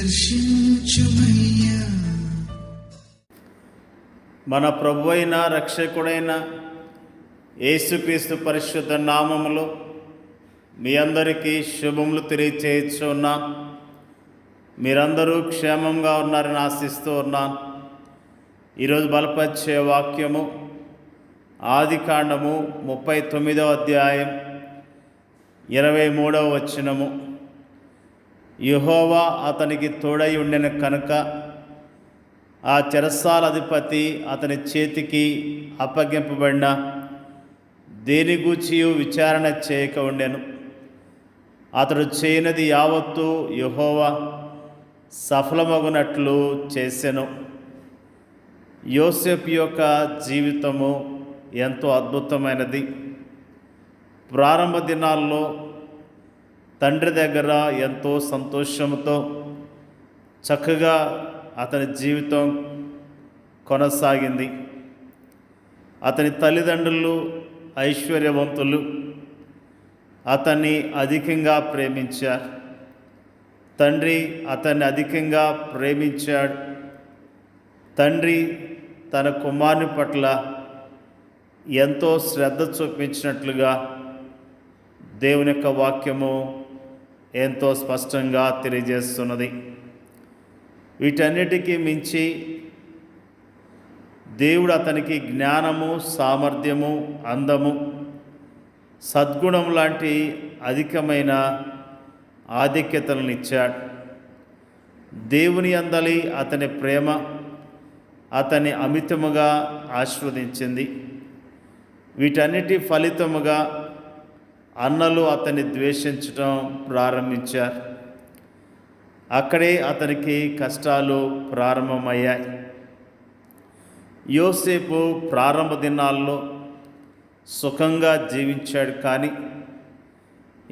దర్శించుమయ్యా. మన ప్రభువైన రక్షకుడైన యేసుక్రీస్తు పరిశుద్ధ నామములో మీ అందరికీ శుభములు తెలియచేయుచున్నాం. మీరందరూ క్షేమంగా ఉన్నారని ఆశిస్తూ ఉన్నాను. ఈరోజు బలపరిచే వాక్యము ఆదికాండము 39వ అధ్యాయం 23వ వచనము. యెహోవా అతనికి తోడై ఉండెను కనుక ఆ చెరసాల అధిపతి అతని చేతికి అప్పగింపబడిన దేని గూర్చియు విచారణ చేయక ఉండెను. అతడు చేయనది యావత్తు యెహోవా సఫలమగునట్లు చేసెను. యోసేపు యొక్క జీవితము ఎంతో అద్భుతమైనది. ప్రారంభ దినాల్లో తండ్రి దగ్గర ఎంతో సంతోషంతో చక్కగా అతని జీవితం కొనసాగింది. అతని తల్లిదండ్రులు ఐశ్వర్యవంతులు, అతన్ని అధికంగా ప్రేమించారు. తండ్రి అతన్ని అధికంగా ప్రేమించాడు. తండ్రి తన కుమారుని పట్ల ఎంతో శ్రద్ధ చూపించినట్లుగా దేవుని యొక్క వాక్యము ఎంతో స్పష్టంగా తెలియజేస్తున్నది. వీటన్నిటికీ మించి దేవుడు అతనికి జ్ఞానము, సామర్థ్యము, అందము, సద్గుణం లాంటి అధికమైన ఆధిక్యతలను ఇచ్చాడు. దేవుని అందలి అతని ప్రేమ అతన్ని అమితముగా ఆశీర్వదించింది. వీటన్నిటి ఫలితముగా అన్నలు అతన్ని ద్వేషించడం ప్రారంభించారు. అక్కడే అతనికి కష్టాలు ప్రారంభమయ్యాయి. యోసేపు ప్రారంభ దినాల్లో సుఖంగా జీవించాడు. కానీ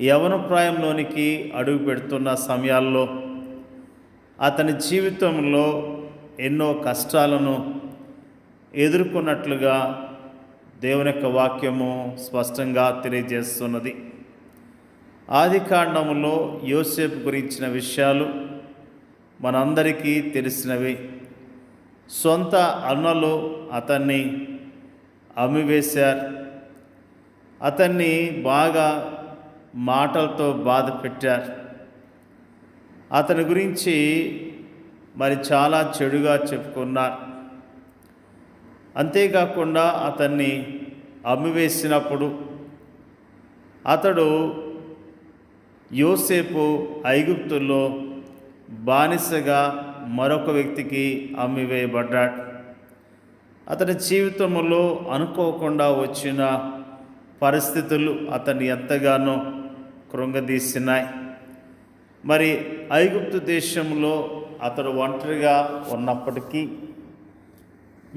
యవ్వన ప్రాయంలోనికి అడుగు పెడుతున్న సమయాల్లో అతని జీవితంలో ఎన్నో కష్టాలను ఎదుర్కొన్నట్లుగా దేవుని యొక్క వాక్యము స్పష్టంగా తెలియజేస్తున్నది. ఆదికాండములో యోసేపు గురించిన విషయాలు మనందరికీ తెలిసినవి. సొంత అన్నలు అతన్ని అమ్మివేశారు. అతన్ని బాగా మాటలతో బాధ పెట్టారు. అతని గురించి మరి చాలా చెడుగా చెప్పుకున్నారు. అంతేకాకుండా అతన్ని అమ్మివేసినప్పుడు అతడు యోసేపు ఐగుప్తుల్లో బానిసగా మరొక వ్యక్తికి అమ్మివేయబడ్డాడు. అతని జీవితంలో అనుకోకుండా వచ్చిన పరిస్థితులు అతన్ని ఎంతగానో కృంగదీసినాయి. మరి ఐగుప్తు దేశంలో అతడు ఒంటరిగా ఉన్నప్పటికీ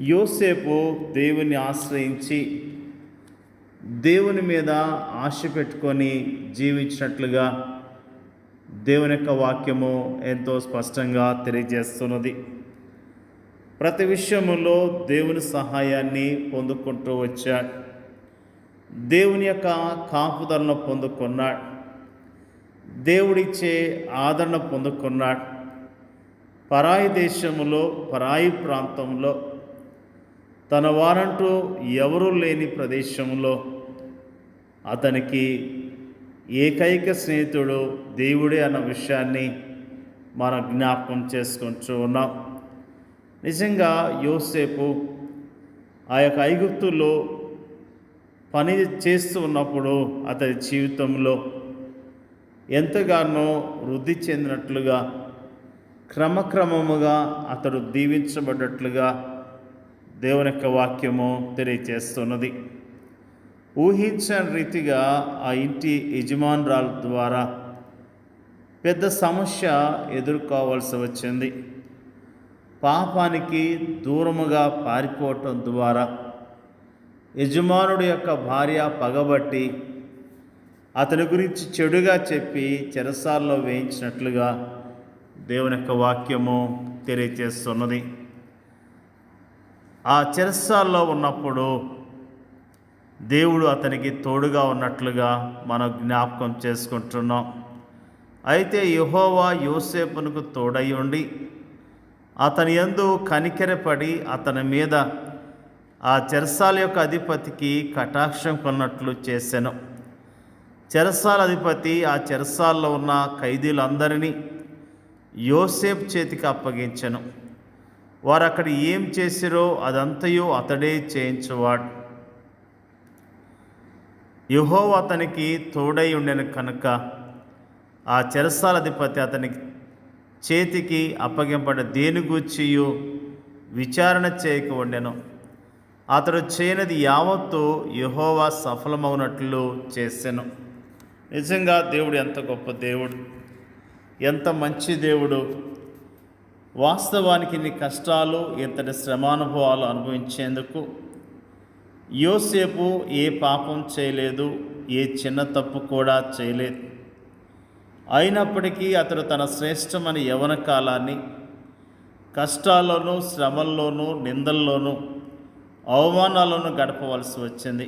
యోసేపు దేవుని ఆశ్రయించి దేవుని మీద ఆశ పెట్టుకొని జీవించినట్లుగా దేవుని యొక్క వాక్యము ఎంతో స్పష్టంగా తెలియజేస్తున్నది. ప్రతి విషయములో దేవుని సహాయాన్ని పొందుకుంటూ వచ్చాడు. దేవుని యొక్క కాపుదలను పొందుకున్నాడు. దేవుడిచ్చే ఆదరణ పొందుకున్నాడు. పరాయి దేశములో, పరాయి ప్రాంతంలో, తన వారంటూ ఎవరూ లేని ప్రదేశంలో అతనికి ఏకైక స్నేహితుడు దేవుడే అన్న విషయాన్ని మనం జ్ఞాపకం చేసుకుంటూ ఉన్నాం. నిజంగా యోసేపు ఆ యొక్క ఐగుప్తులో పని చేస్తూ ఉన్నప్పుడు అతని జీవితంలో ఎంతగానో వృద్ధి చెందినట్లుగా, క్రమక్రమముగా అతడు దీవించబడ్డట్లుగా దేవుని యొక్క వాక్యము తెలియజేస్తున్నది. ఊహించని రీతిగా ఆ ఇంటి యజమానురాల ద్వారా పెద్ద సమస్య ఎదుర్కోవాల్సి వచ్చింది. పాపానికి దూరముగా పారిపోవటం ద్వారా యజమానుడి యొక్క భార్య పగబట్టి అతని గురించి చెడుగా చెప్పి చెరసాల్లో వేయించినట్లుగా దేవుని యొక్క వాక్యము తెలియజేస్తున్నది. ఆ చెరసాల్లో ఉన్నప్పుడు దేవుడు అతనికి తోడుగా ఉన్నట్లుగా మనం జ్ఞాపకం చేసుకుంటున్నాం. అయితే యెహోవా యోసేపునకు తోడై ఉండి అతని యందు కనికెరపడి అతని మీద ఆ చెరసాల యొక్క అధిపతికి కటాక్షం కొన్నట్లు చేసెను. చెరసాల అధిపతి ఆ చెరసాల్లో ఉన్న ఖైదీలందరినీ యోసేపు చేతికి అప్పగించెను. వారు అక్కడ ఏం చేసిరో అదంతయు అతడే చేయించువాడు. యెహోవా అతనికి తోడై ఉండెను కనుక ఆ చెరసాల అధిపతి అతనికి చేతికి అప్పగింపబడిన దేని గూర్చియు విచారణ చేయక ఉండెను. అతడు చేయనిది యావత్తు యెహోవా సఫలమవునట్లు చేసెను. నిజంగా దేవుడు ఎంత గొప్ప దేవుడు, ఎంత మంచి దేవుడు. వాస్తవానికి నీ కష్టాలు, ఇంతటి శ్రమానుభవాలు అనుభవించేందుకు యోసేపు ఏ పాపం చేయలేదు, ఏ చిన్న తప్పు కూడా చేయలేదు. అయినప్పటికీ అతడు తన శ్రేష్టమైన యవ్వన కాలాన్ని కష్టాల్లోనూ, శ్రమల్లోనూ, నిందల్లోనూ, అవమానాలను గడపవలసి వచ్చింది.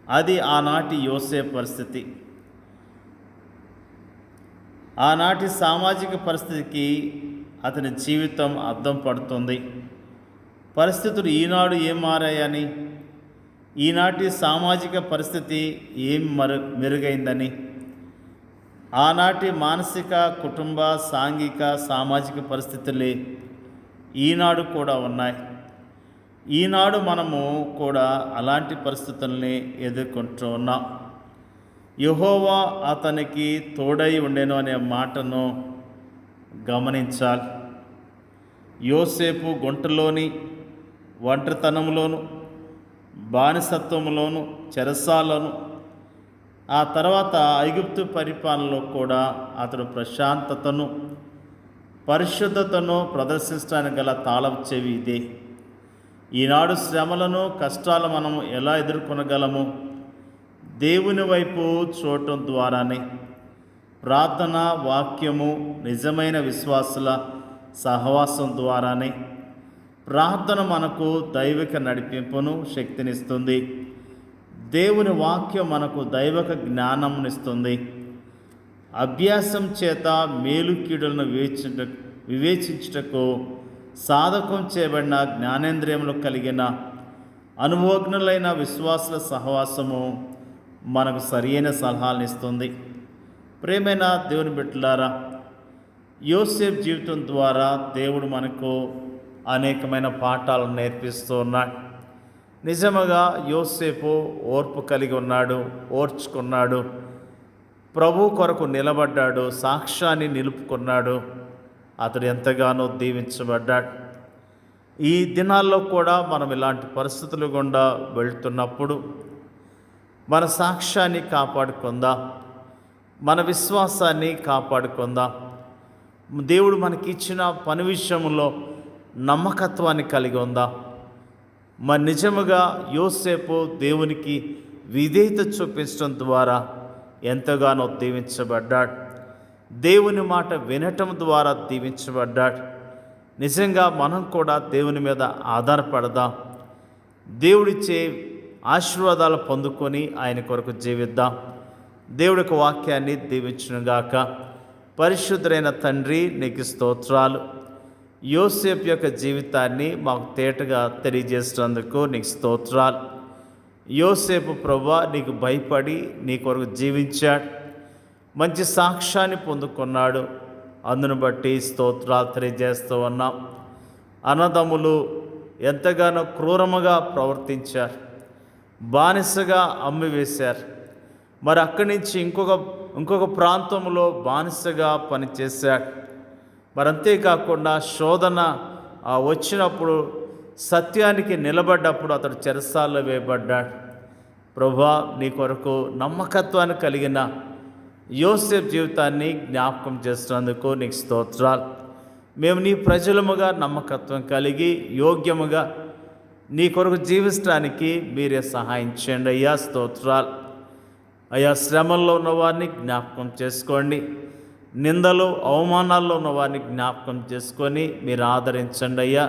అది ఆనాటి యోసేపు పరిస్థితి. ఆనాటి సామాజిక పరిస్థితికి అతని జీవితం అద్దం పడుతుంది. పరిస్థితులు ఈనాడు ఏం మారాయని, ఈనాటి సామాజిక పరిస్థితి ఏం మెరుగైందని, ఆనాటి మానసిక, కుటుంబ, సాంఘిక, సామాజిక పరిస్థితులే ఈనాడు కూడా ఉన్నాయి. ఈనాడు మనము కూడా అలాంటి పరిస్థితుల్ని ఎదుర్కొంటూ ఉన్నాం. యెహోవా అతనికి తోడై ఉండెను అనే మాటను గమనించాలి. యోసేపు గుంటలోని ఒంటరితనంలోను, బానిసత్వంలోను, చెరసాలను, ఆ తర్వాత ఐగుప్తు పరిపాలనలో కూడా అతడు ప్రశాంతతను, పరిశుద్ధతను ప్రదర్శించడానికి గల తాళం చెవి ఇదే. ఈనాడు శ్రమలను, కష్టాలు మనము ఎలా ఎదుర్కొనగలము? దేవుని వైపు చూడటం ద్వారానే. ప్రార్థన, వాక్యము, నిజమైన విశ్వాసుల సహవాసం ద్వారానే. ప్రార్థన మనకు దైవిక నడిపింపును, శక్తినిస్తుంది. దేవుని వాక్యం మనకు దైవిక జ్ఞానంనిస్తుంది. అభ్యాసం చేత మేలు కీడులను వివేచించుటకు సాధకం చేయబడిన జ్ఞానేంద్రియములు కలిగిన అనుభవజ్ఞులైన విశ్వాసుల సహవాసము మనకు సరియైన సలహాలను ఇస్తుంది. ప్రేమైన దేవుని బిడ్డలారా, యోసేపు జీవితం ద్వారా దేవుడు మనకు అనేకమైన పాఠాలను నేర్పిస్తూ ఉన్నాడు. నిజముగా యోసేపు ఓర్పు కలిగి ఉన్నాడు, ఓర్చుకున్నాడు, ప్రభు కొరకు నిలబడ్డాడు, సాక్ష్యాన్ని నిలుపుకున్నాడు. అతడు ఎంతగానో దీవించబడ్డాడు. ఈ దినాల్లో కూడా మనం ఇలాంటి పరిస్థితులు గుండా వెళ్తున్నప్పుడు మన సాక్ష్యాన్ని కాపాడుకుందాం, మన విశ్వాసాన్ని కాపాడుకుందాం. దేవుడు మనకిచ్చిన పని విషయంలో నమ్మకత్వాన్ని కలిగి ఉందాం. మరి నిజముగా యోసేపు దేవునికి విధేయత చూపించడం ద్వారా ఎంతగానో దీవించబడ్డాడు. దేవుని మాట వినటం ద్వారా దీవించబడ్డాడు. నిజంగా మనం కూడా దేవుని మీద ఆధారపడదాం. దేవుడిచ్చే ఆశీర్వాదాలు పొందుకొని ఆయన కొరకు జీవిద్దాం. దేవుడికి వాక్యాన్ని దీవించునుగాక. పరిశుద్ధుడైన తండ్రి, నీకు స్తోత్రాలు. యోసేపు యొక్క జీవితాన్ని మాకు తేటగా తెలియజేసినందుకు నీకు స్తోత్రాలు. యోసేపు ప్రభువా, నీకు భయపడి నీ కొరకు జీవించాడు, మంచి సాక్ష్యాన్ని పొందుకున్నాడు. అందును బట్టి స్తోత్రాలు తెలియజేస్తూ ఉన్నాం. అన్నదమ్ములు ఎంతగానో క్రూరముగా ప్రవర్తించారు, బానిసగా అమ్మివేశారు. మరి అక్కడి నుంచి ఇంకొక ప్రాంతంలో బానిసగా పనిచేశాడు. మరి అంతేకాకుండా శోధన వచ్చినప్పుడు, సత్యానికి నిలబడ్డప్పుడు అతడు చెరసాల్లో వేయబడ్డాడు. ప్రభువా, నీ కొరకు నమ్మకత్వాన్ని కలిగిన యోసేపు జీవితాన్ని జ్ఞాపకం చేస్తున్నందుకు నీకు స్తోత్రాలు. మేము నీ ప్రజలముగా నమ్మకత్వం కలిగి యోగ్యముగా నీ కొరకు జీవించడానికి మీరే సహాయం చేయండి అయ్యా. స్తోత్రాలు అయ్యా. శ్రమల్లో ఉన్నవారిని జ్ఞాపకం చేసుకోండి, నిందలు అవమానాల్లో ఉన్నవారిని జ్ఞాపకం చేసుకొని మీరు ఆదరించండి అయ్యా.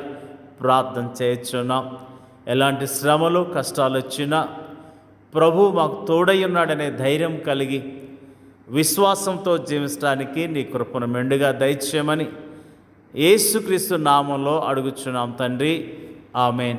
ప్రార్థన చేయించున్నాం. ఎలాంటి శ్రమలు, కష్టాలు వచ్చినా ప్రభు మాకు తోడై ఉన్నాడనే ధైర్యం కలిగి విశ్వాసంతో జీవించడానికి నీ కృపను మెండుగా దయచేయమని యేసుక్రీస్తు నామంలో అడుగుచున్నాం తండ్రి. ఆమేన్.